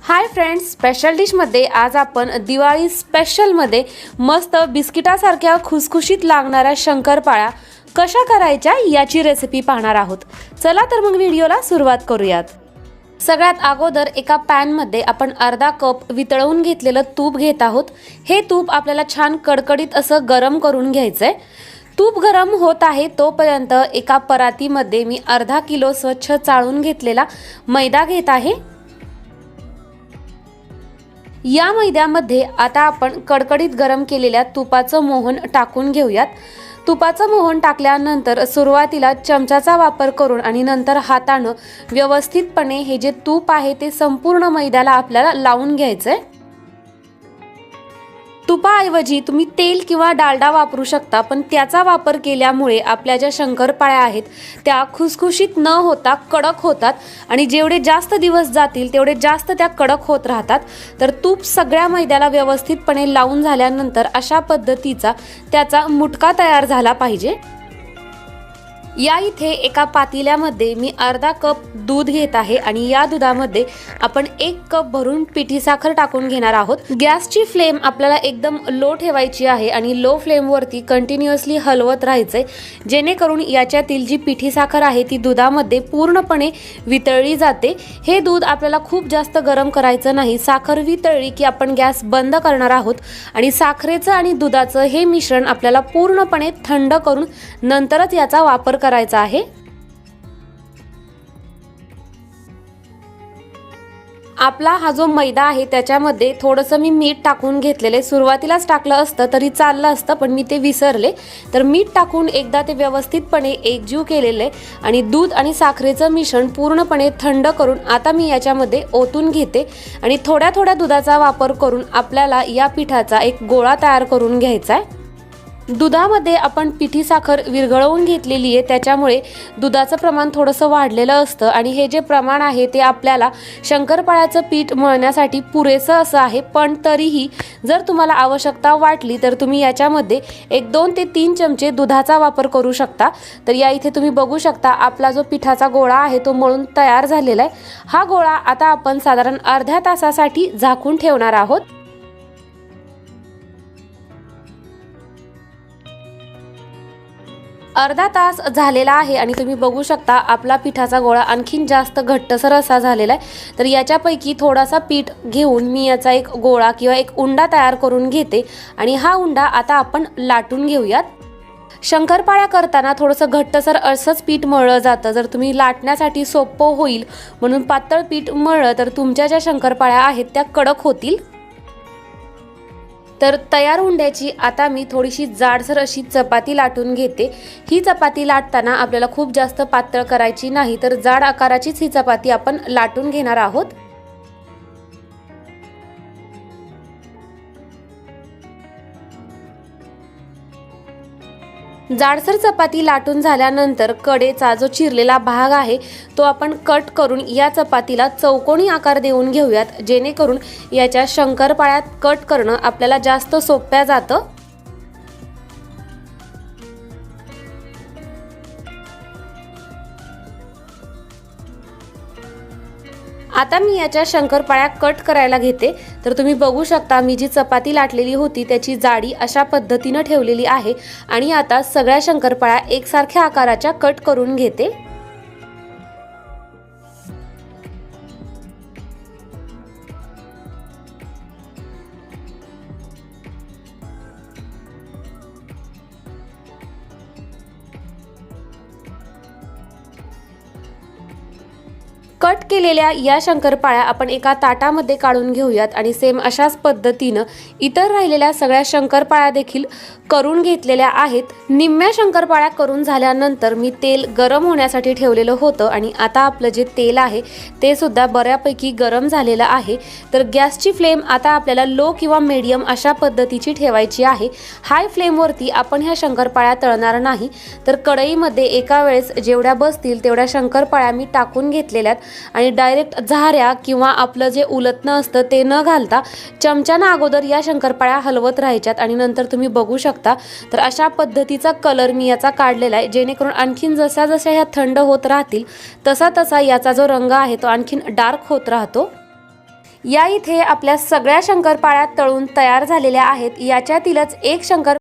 Hi friends, special डिशमध्ये आज आपण दिवाळी स्पेशलमध्ये मस्त बिस्किटासारख्या खुसखुशीत लागणाऱ्या शंकरपाळ्या कशा करायच्या याची रेसिपी पाहणार आहोत। चला तर मग व्हिडिओला सुरुवात करूयात। सगळ्यात अगोदर एका पॅनमध्ये आपण अर्धा कप वितळवून घेतलेलं तूप घेत आहोत। हे तूप आपल्याला छान कडकडीत असं गरम करून घ्यायचंय। तूप गरम होत आहे तोपर्यंत एका परातीमध्ये मी अर्धा किलो स्वच्छ चाळून घेतलेला मैदा घेत आहे। या मैद्यामध्ये आता आपण कडकडीत गरम केलेल्या तुपाचं मोहन टाकून घेऊयात। तुपाचं मोहन टाकल्यानंतर सुरुवातीला चमचाचा वापर करून आणि नंतर हाताने व्यवस्थितपणे हे जे तूप आहे ते संपूर्ण मैद्याला आपल्याला लावून घ्यायचंय। तुपाऐवजी तुम्ही तेल किंवा डालडा वापरू शकता, पण त्याचा वापर केल्यामुळे आपल्या ज्या शंकरपाळ्या आहेत त्या खुसखुशीत न होता कडक होतात आणि जेवढे जास्त दिवस जातील तेवढे जास्त त्या कडक होत राहतात। तर तूप सगळ्या मैद्याला व्यवस्थितपणे लावून झाल्यानंतर अशा पद्धतीचा त्याचा मुटका तयार झाला पाहिजे। या इथे एका पातेल्यामध्ये मी अर्धा कप दूध घेत आहे आणि या दुधामध्ये आपण 1 कप भरून पिठी साखर टाकून घेणार आहोत। गॅसची फ्लेम आपल्याला एकदम लो ठेवायची आहे आणि लो फ्लेमवरती कंटिन्युअसली हलवत राहायचंय, जेणेकरून याच्यातील जी पिठी साखर आहे ती दुधामध्ये पूर्णपणे वितळली जाते। हे दूध आपल्याला खूप जास्त गरम करायचं नाही। साखर वितळली की आपण गॅस बंद करणार आहोत आणि साखरेचं आणि दुधाचं हे मिश्रण आपल्याला पूर्णपणे थंड करून नंतरच याचा वापर करायचा आहे। आपला हा जो मैदा आहे त्याच्यामध्ये थोडंसं मी मीठ टाकून घेतलेले। सुरुवातीलाच टाकलं असतं तरी चाललं असतं, पण मी ते विसरले। तर मीठ टाकून एकदा ते व्यवस्थितपणे एकजीव केलेले आणि दूध आणि साखरेचं मिश्रण पूर्णपणे थंड करून आता मी याच्यामध्ये ओतून घेते आणि थोड्या थोड्या दुधाचा वापर करून आपल्याला या पिठाचा एक गोळा तयार करून घ्यायचा आहे। दुधामध्ये आपण पिठी साखर विरघळवून घेतलेली आहे, त्याच्यामुळे दुधाचं प्रमाण थोडंसं वाढलेलं असतं आणि हे जे प्रमाण आहे ते आपल्याला शंकरपाळ्याचं पीठ मळण्यासाठी पुरेसं असं आहे। पण तरीही जर तुम्हाला आवश्यकता वाटली तर तुम्ही याच्यामध्ये 2 ते 3 चमचे दुधाचा वापर करू शकता। तर या इथे तुम्ही बघू शकता आपला जो पिठाचा गोळा आहे तो मळून तयार झालेला आहे। हा गोळा आता आपण साधारण अर्ध्या तासासाठी झाकून ठेवणार आहोत। अर्धा तास झालेला आहे आणि तुम्ही बघू शकता आपला पिठाचा गोळा आणखीन जास्त घट्टसर असा झालेला आहे। तर याच्यापैकी थोडासा पीठ घेऊन मी याचा एक गोळा किंवा एक उंडा तयार करून घेते आणि हा उंडा आता आपण लाटून घेऊयात। शंकरपाळ्या करताना थोडंसं घट्टसर असंच पीठ मळलं जातं। जर तुम्ही लाटण्यासाठी सोपं होईल म्हणून पातळ पीठ मळलं तर तुमच्या ज्या शंकरपाळ्या आहेत त्या कडक होतील। तर तयार उंड्याची आता मी थोडीशी जाडसर अशी चपाती लाटून घेते। ही चपाती लाटताना आपल्याला खूप जास्त पातळ करायची नाही, तर जाड आकाराचीच ही चपाती आपण लाटून घेणार आहोत। जाडसर चपाती लाटून झाल्यानंतर कडेचा जो चिरलेला भाग आहे तो आपण कट करून या चपातीला चौकोनी आकार देऊन घेऊयात, जेणेकरून याच्या शंकरपाळ्यात कट करणं आपल्याला जास्त सोप्या जातं। आता मी याच्या शंकरपाळ्या कट करायला घेते। तर तुम्ही बघू शकता मी जी चपाती लाटलेली होती त्याची जाडी अशा पद्धतीने ठेवलेली आहे आणि आता सगळ्या शंकरपाळ्या एकसारख्या आकाराच्या कट करून घेते। कट केलेल्या या शंकरपाळ्या आपण एका ताटामध्ये काढून घेऊयात आणि सेम अशाच पद्धतीने इतर राहिलेल्या सगळ्या शंकरपाळ्या देखील करून घेतलेल्या आहेत। निम्म्या शंकरपाळ्या करून झाल्यानंतर मी तेल गरम होण्यासाठी ठेवलेलं होतं आणि आता आपलं जे तेल आहे ते सुद्धा बऱ्यापैकी गरम झालेलं आहे। तर गॅसची फ्लेम आता आपल्याला लो किंवा मीडियम अशा पद्धतीची ठेवायची आहे। हाय फ्लेमवरती आपण ह्या शंकरपाळ्या तळणार नाही। तर कढईमध्ये एका वेळेस जेवढ्या बसतील तेवढ्या शंकरपाळ्या मी टाकून घेतलेल्या आणि डायरेक्ट झाऱ्या किंवा आपलं जे उलटणं असतं ते न घालता चमच्याने अगोदर या शंकरपाळ्या हलवत राहायच्यात आणि नंतर तुम्ही बघू शकता तर अशा पद्धतीचा कलर मी याचा काढलेला आहे, जेणेकरून आणखीन जशा जशा ह्या थंड होत राहतील तसा तसा याचा जो रंग आहे तो आणखीन डार्क होत राहतो। या इथे आपल्या सगळ्या शंकरपाळ्या तळून तयार झालेल्या आहेत. याच्यातीलच एक